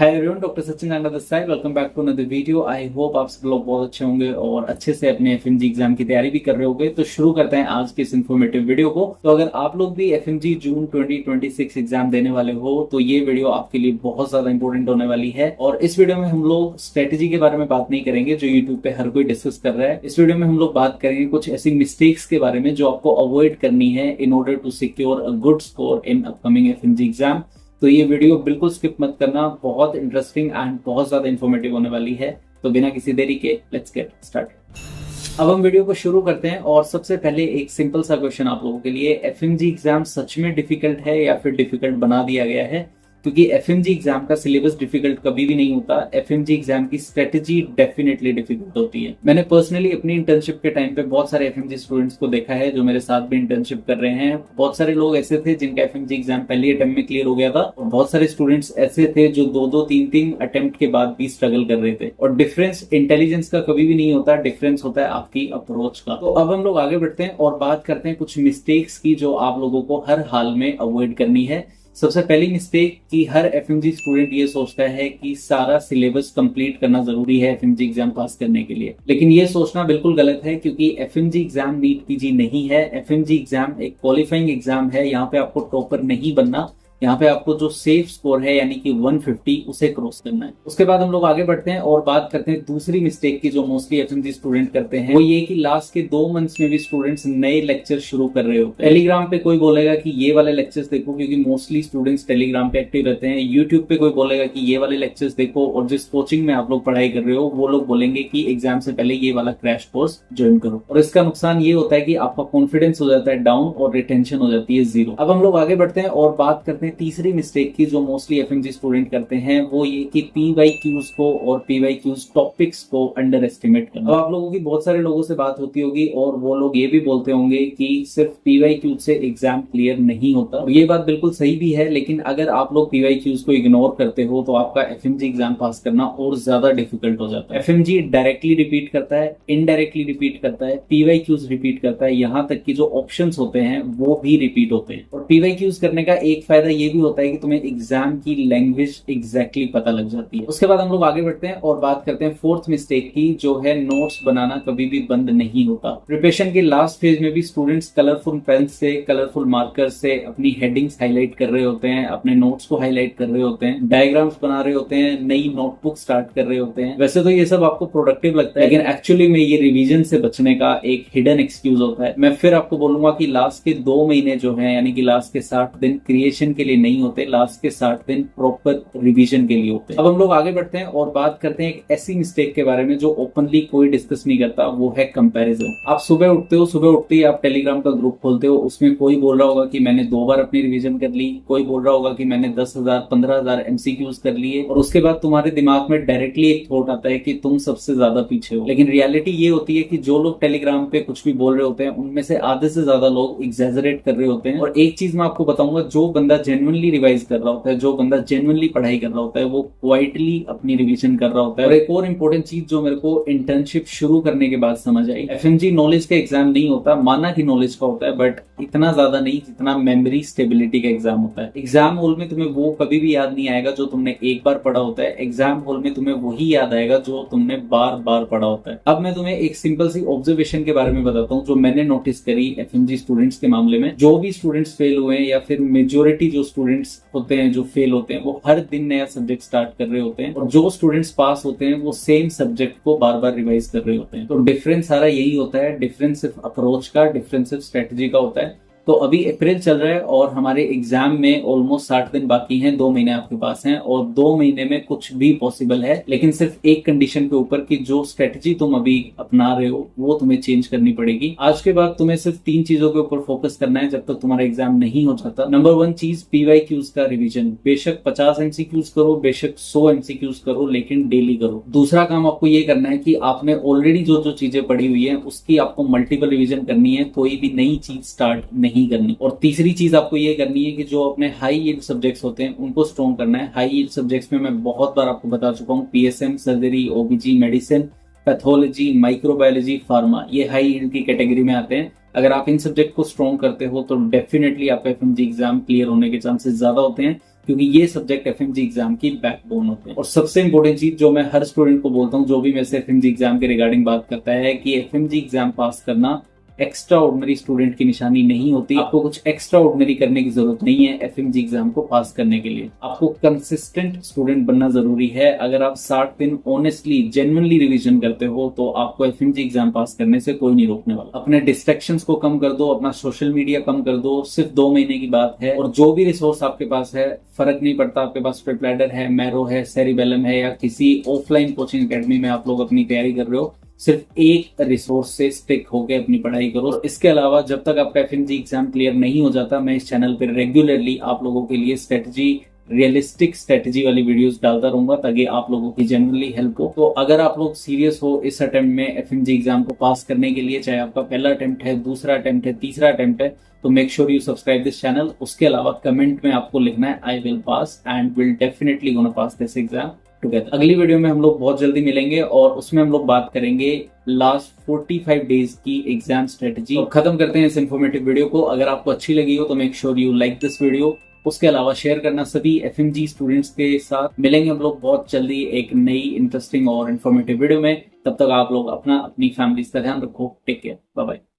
Hi everyone, doctor Sachin Nagda this side. Welcome back to another video. I hope आप सब लोग बहुत अच्छे होंगे और अच्छे से अपने एफएमजी एग्जाम की तैयारी भी कर रहे होंगे। तो शुरू करते हैं आज के इस इन्फॉर्मेटिव वीडियो को। तो अगर आप लोग भी एफएमजी जून 2026 एग्जाम देने वाले हो तो ये वीडियो आपके लिए बहुत ज्यादा इंपॉर्टेंट होने वाली है। और इस वीडियो में हम लोग स्ट्रेटेजी के बारे में बात नहीं करेंगे जो यूट्यूब पे हर कोई डिस्कस कर रहा है। इस वीडियो में हम लोग बात करेंगे कुछ ऐसी मिस्टेक्स के बारे में जो आपको अवॉइड करनी है in order to secure a good score in upcoming FMG exam. तो ये वीडियो बिल्कुल स्किप मत करना, बहुत इंटरेस्टिंग एंड बहुत ज्यादा इन्फॉर्मेटिव होने वाली है। तो बिना किसी देरी के लेट्स गेट स्टार्ट। अब हम वीडियो को शुरू करते हैं और सबसे पहले एक सिंपल सा क्वेश्चन आप लोगों के लिए, एफएमजी एग्जाम सच में डिफिकल्ट है या फिर डिफिकल्ट बना दिया गया है? क्योंकि एफएमजी एग्जाम का सिलेबस डिफिकल्ट कभी भी नहीं होता। एफएमजी एग्जाम की स्ट्रेटेजी डेफिनेटली डिफिकल्ट होती है। मैंने पर्सनली अपनी इंटर्नशिप के टाइम पे बहुत सारे एफएमजी स्टूडेंट्स को देखा है जो मेरे साथ भी इंटर्नशिप कर रहे हैं। बहुत सारे लोग ऐसे थे जिनका एफएमजी एग्जाम पहले अटेम्प्ट में क्लियर हो गया था और बहुत सारे स्टूडेंट्स ऐसे थे जो दो तीन अटेम्प्ट के बाद भी स्ट्रगल कर रहे थे। और डिफरेंस इंटेलिजेंस का कभी भी नहीं होता, डिफरेंस होता है आपकी अप्रोच का। तो अब हम लोग आगे बढ़ते हैं और बात करते हैं कुछ मिस्टेक्स की जो आप लोगों को हर हाल में अवॉइड करनी है। सबसे पहली मिस्टेक कि हर एफएमजी स्टूडेंट ये सोचता है कि सारा सिलेबस कंप्लीट करना जरूरी है एफएमजी एग्जाम पास करने के लिए। लेकिन ये सोचना बिल्कुल गलत है क्योंकि एफएमजी एग्जाम नीट पीजी नहीं है। एफएमजी एग्जाम एक क्वालिफाइंग एग्जाम है। यहाँ पे आपको टॉपर नहीं बनना, यहाँ पे आपको जो सेफ स्कोर है यानी कि 150 उसे क्रॉस करना है। उसके बाद हम लोग आगे बढ़ते हैं और बात करते हैं दूसरी मिस्टेक की जो मोस्टली एफएमजी स्टूडेंट करते हैं। वो ये कि लास्ट के 2 मंथ्स में भी स्टूडेंट्स नए लेक्चर शुरू कर रहे होते हैं। टेलीग्राम पे कोई बोलेगा कि ये वाले लेक्चर्स देखो, क्योंकि मोस्टली स्टूडेंट्स टेलीग्राम पे एक्टिव रहते हैं। यूट्यूब पे कोई बोलेगा कि ये वाले लेक्चर्स देखो, और जिस कोचिंग में आप लोग पढ़ाई कर रहे हो वो लोग बोलेंगे कि एग्जाम से पहले ये वाला क्रैश कोर्स ज्वाइन करो। और इसका नुकसान ये होता है कि आपका कॉन्फिडेंस हो जाता है डाउन और रिटेंशन हो जाती है 0। अब हम लोग आगे बढ़ते हैं और बात करते हैं तीसरी मिस्टेक की जो मोस्टली एफएमजी स्टूडेंट करते हैं। वो ये कि पीवाईक्यूज को और पीवाईक्यूज टॉपिक्स को अंडर एस्टिमेट करना। अब आप लोगों की बहुत सारे लोगों से बात होती होगी और वो लोग ये भी बोलते होंगे कि सिर्फ पीवाईक्यूज से एग्जाम क्लियर नहीं होता। और ये बात बिल्कुल सही भी है, लेकिन अगर आप लोग पीवाईक्यूज को इग्नोर करते हो तो आपका एफएमजी एग्जाम पास करना और ज्यादा डिफिकल्ट हो जाता है। एफएमजी डायरेक्टली रिपीट करता है, इनडायरेक्टली रिपीट करता है, पीवाईक्यूज रिपीट करता है, यहाँ तक कि जो ऑप्शंस होते हैं वो भी रिपीट होते हैं। और पीवाईक्यूज करने का एक फायदा ये भी होता है कि तुम्हें एग्जाम की लैंग्वेज एग्जैक्टली पता लग जाती है। उसके बाद हम लोग आगे बढ़ते हैं और बात करते हैं फोर्थ मिस्टेक की, जो है नोट्स बनाना कभी भी बंद नहीं होता। प्रिपरेशन के लास्ट फेज में भी स्टूडेंट्स कलरफुल पेन से, कलरफुल मार्कर से अपनी हेडिंग्स हाईलाइट कर रहे होते हैं, अपने नोट्स को हाईलाइट कर रहे होते हैं, डायग्राम्स बना रहे होते हैं, नई नोटबुक स्टार्ट कर रहे होते हैं। वैसे तो ये सब आपको प्रोडक्टिव लगता है, लेकिन एक्चुअली में ये रिवीजन से बचने का एक हिडन एक्सक्यूज होता है। मैं फिर आपको बोलूंगा कि लास्ट के 2 महीने जो है यानी कि लास्ट के 60 दिन क्रिएशन के लिए नहीं होते, लास्ट के 60 दिन प्रॉपर रिवीजन के लिए होते हैं। अब हम लोग आगे बढ़ते हैं और बात करते हैं एक ऐसी मिस्टेक के बारे में जो ओपनली कोई डिस्कस नहीं करता, वो है कंपैरिजन। आप सुबह उठते हो, सुबह उठते ही आप टेलीग्राम का ग्रुप खोलते हो, उसमें कोई बोल रहा होगा कि मैंने 2 बार अपनी रिवीजन कर ली, कोई बोल रहा होगा कि मैंने 10,000 15,000 एमसीक्यूज कर लिए, और उसके बाद तुम्हारे दिमाग में डायरेक्टली एक थॉट आता है कि तुम सबसे ज्यादा पीछे हो। लेकिन रियलिटी ये होती है कि जो लोग टेलीग्राम पे कुछ भी बोल रहे होते हैं उनमें से आधे से ज्यादा लोग एग्जैजरेट कर रहे होते हैं। और एक चीज मैं आपको बताऊंगा, जो बंदा जेन्युइनली रिवाइज कर रहा होता है, जो बंदा जेन्युइनली पढ़ाई कर रहा होता है, वो क्वाइटली अपनी रिवीजन कर रहा होता है। और एक और इंपॉर्टेंट चीज जो मेरे को इंटर्नशिप शुरू करने के बाद समझ आई, एफएमजी नॉलेज का एग्जाम नहीं होता, माना कि नॉलेज का होता है बट इतना ज्यादा नहीं जितना मेमोरी स्टेबिलिटी का एग्जाम होता है। एग्जाम हॉल में तुम्हें वो कभी भी याद नहीं आएगा जो तुमने एक बार पढ़ा होता है, एग्जाम हॉल में तुम्हें वही याद आएगा जो तुमने बार बार पढ़ा होता है। अब मैं तुम्हें एक सिंपल सी ऑब्जर्वेशन के बारे में बताता हूँ जो मैंने नोटिस करी एफएमजी स्टूडेंट्स के मामले में। जो भी स्टूडेंट्स फेल हुए या फिर मेजोरिटी जो स्टूडेंट्स होते हैं जो फेल होते हैं, वो हर दिन नया सब्जेक्ट स्टार्ट कर रहे होते हैं, और जो स्टूडेंट्स पास होते हैं वो सेम सब्जेक्ट को बार बार रिवाइज कर रहे होते हैं। तो डिफरेंस सारा यही होता है, डिफरेंस सिर्फ अप्रोच का, डिफरेंस सिर्फ स्ट्रेटेजी का होता है। तो अभी अप्रैल चल रहा है और हमारे एग्जाम में ऑलमोस्ट 60 दिन बाकी हैं, 2 महीने आपके पास हैं, और 2 महीने में कुछ भी पॉसिबल है, लेकिन सिर्फ एक कंडीशन के ऊपर कि जो स्ट्रेटेजी तुम अभी अपना रहे हो वो तुम्हें चेंज करनी पड़ेगी। आज के बाद तुम्हें सिर्फ 3 चीजों के ऊपर फोकस करना है जब तक तुम्हारा एग्जाम नहीं हो जाता। नंबर 1 चीज, पीवाईक्यूज का रिवीजन। बेशक 50 एमसीक्यूज करो, बेशक 100 एमसीक्यूज करो, लेकिन डेली करो। दूसरा काम आपको ये करना है कि आपने ऑलरेडी जो जो चीजें पढ़ी हुई है उसकी आपको मल्टीपल रिवीजन करनी है, कोई भी नई चीज स्टार्ट नहीं करनी। और तीसरी चीज आपको ये करनी है कि जो अपने हाई यील्ड सब्जेक्ट्स होते हैं उनको स्ट्रॉन्ग करना है। हाई यील्ड सब्जेक्ट्स में मैं बहुत बार आपको बता चुका हूँ, PSM, surgery, ओबीजी, medicine, pathology, microbiology, pharma, ये हाई यील्ड की कैटेगरी में आते हैं। अगर आप इन सब्जेक्ट को स्ट्रॉन्ग करते हो तो डेफिनेटली आपका एफएमजी एग्जाम क्लियर होने के चांसेस ज्यादा होते हैं। क्योंकि ये सब्जेक्ट एफएमजी एग्जाम की बैकबोन होते हैं। और सबसे इंपॉर्टेंट चीज जो मैं हर स्टूडेंट को बोलता हूँ जो भी मेरे से एफएमजी एग्जाम के रिगार्डिंग बात करता है कि एफएमजी एग्जाम पास करना एक्स्ट्रा ऑर्डिनरी स्टूडेंट की निशानी नहीं होती। आपको कुछ एक्स्ट्रा ऑर्डिनरी करने की जरूरत नहीं है एफएमजी एग्जाम को पास करने के लिए। आपको कंसिस्टेंट स्टूडेंट बनना जरूरी है। अगर आप 60 दिन ऑनेस्टली जेन्युइनली रिवीजन करते हो तो आपको एफएमजी एग्जाम पास करने से कोई नहीं रोकने वाला। अपने डिस्ट्रैक्शंस को कम कर दो, अपना सोशल मीडिया कम कर दो। सिर्फ 2 महीने की बात है और जो भी रिसोर्स आपके पास है, फर्क नहीं पड़ता आपके पास प्रिपलैडर है, मैरो है, सेरिबेलम है या किसी ऑफलाइन कोचिंग अकेडमी में आप लोग अपनी तैयारी कर रहे हो, सिर्फ एक रिसोर्स से स्टिक होकर अपनी पढ़ाई करो। इसके अलावा जब तक आपका एफएमजी एग्जाम क्लियर नहीं हो जाता, मैं इस चैनल पर रेगुलरली आप लोगों के लिए स्ट्रेटजी, रियलिस्टिक स्ट्रेटजी वाली वीडियोस डालता रहूंगा ताकि आप लोगों की जनरली हेल्प हो। तो अगर आप लोग सीरियस हो इस अटेम्प्ट में एफएमजी एग्जाम को पास करने के लिए, चाहे आपका पहला अटेम्प्ट है, दूसरा अटेम्प्ट है, तीसरा अटेम्प्ट है, तो make sure you subscribe this channel. उसके अलावा कमेंट में आपको लिखना है I will pass and will definitely gonna pass this exam together. अगली वीडियो में हम लोग बहुत जल्दी मिलेंगे और उसमें हम लोग बात करेंगे लास्ट 45 डेज की एग्जाम स्ट्रेटजी। तो खत्म करते हैं इस इन्फॉर्मेटिव वीडियो को। अगर आपको अच्छी लगी हो तो make sure you like this video. उसके अलावा शेयर करना सभी एफएमजी स्टूडेंट्स के साथ। मिलेंगे हम लोग बहुत जल्दी एक नई इंटरेस्टिंग और इन्फॉर्मेटिव वीडियो में। तब तक आप लोग अपनी फैमिली का ध्यान रखो। Take care, bye bye.